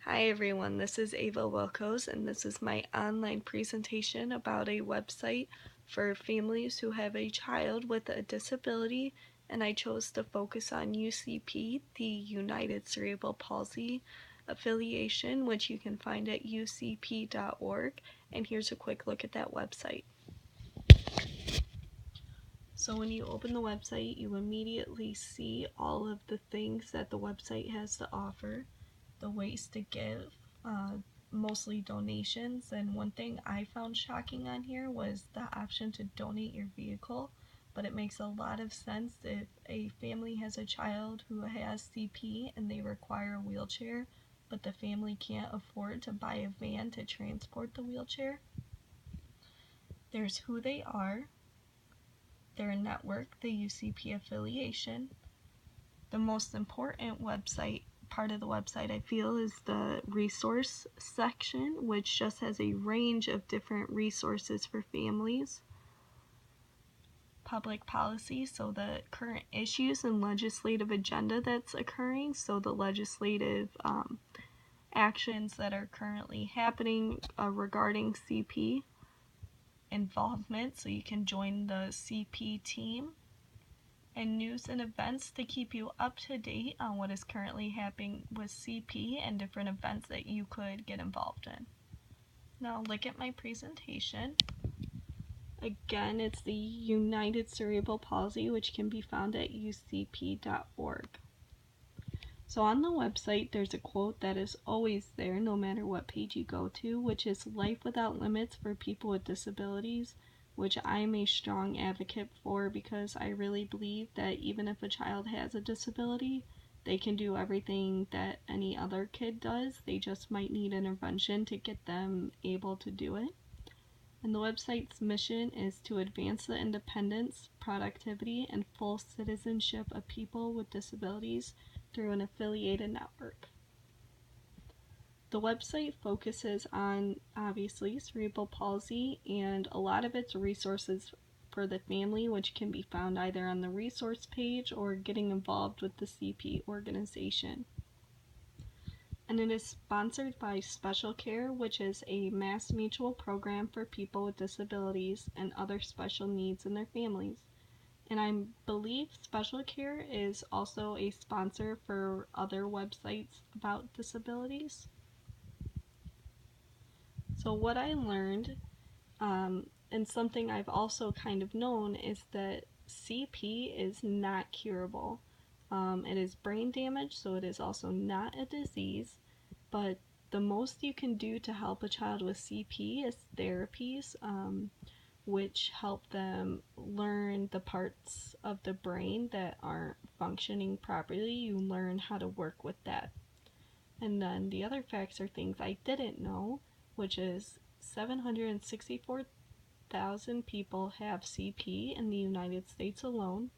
Hi everyone, this is Ava Wilkos, and this is my online presentation about a website for families who have a child with a disability, and I chose to focus on UCP, the United Cerebral Palsy affiliation, which you can find at ucp.org, and here's a quick look at that website. So when you open the website, you immediately see all of the things that the website has to offer, the ways to give, mostly donations. And one thing I found shocking on here was the option to donate your vehicle, but it makes a lot of sense if a family has a child who has CP and they require a wheelchair, but the family can't afford to buy a van to transport the wheelchair. There's who they are, their network, the UCP affiliation. The most important part of the website I feel is the resource section, which just has a range of different resources for families. Public policy, so the current issues and legislative agenda that's occurring, so the legislative actions that are currently happening regarding CP. Involvement, so you can join the CP team. And news and events to keep you up to date on what is currently happening with CP and different events that you could get involved in. Now look at my presentation. Again, it's the United Cerebral Palsy, which can be found at ucp.org. So on the website, there's a quote that is always there no matter what page you go to, which is "Life without limits for people with disabilities," which I'm a strong advocate for because I really believe that even if a child has a disability, they can do everything that any other kid does. They just might need intervention to get them able to do it. And the website's mission is to advance the independence, productivity, and full citizenship of people with disabilities through an affiliated network. The website focuses on, obviously, cerebral palsy and a lot of its resources for the family, which can be found either on the resource page or getting involved with the CP organization. And it is sponsored by Special Care, which is a Mass Mutual program for people with disabilities and other special needs in their families. And I believe Special Care is also a sponsor for other websites about disabilities. So what I learned, and something I've also kind of known, is that CP is not curable. It is brain damage, so it is also not a disease, but the most you can do to help a child with CP is therapies, which help them learn the parts of the brain that aren't functioning properly. You learn how to work with that. And then the other facts are things I didn't know, which is 764,000 people have CP in the United States alone.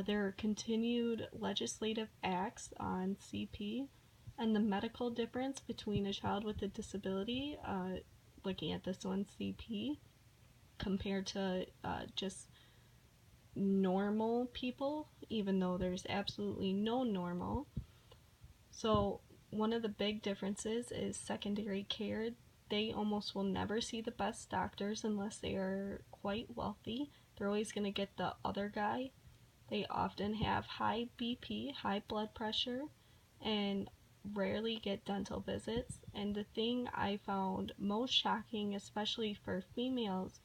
There are continued legislative acts on CP, and the medical difference between a child with a disability, looking at this one, CP, compared to just normal people, even though there's absolutely no normal. So one of the big differences is secondary care. They almost will never see the best doctors unless they are quite wealthy. They're always going to get the other guy. They often have high BP, high blood pressure, and rarely get dental visits. And the thing I found most shocking, especially for females,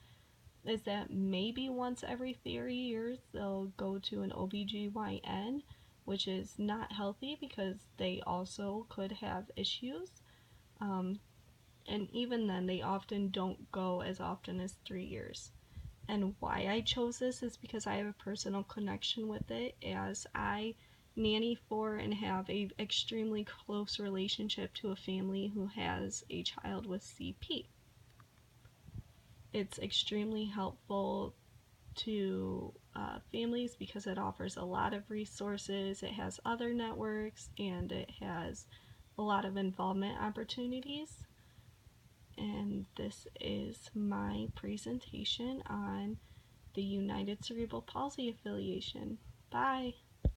is that maybe once every 3 years they'll go to an OBGYN, which is not healthy because they also could have issues. And even then, they often don't go as often as 3 years. And why I chose this is because I have a personal connection with it, as I nanny for and have a extremely close relationship to a family who has a child with CP. It's extremely helpful to families because it offers a lot of resources, it has other networks, and it has a lot of involvement opportunities. And this is my presentation on the United Cerebral Palsy affiliation. Bye!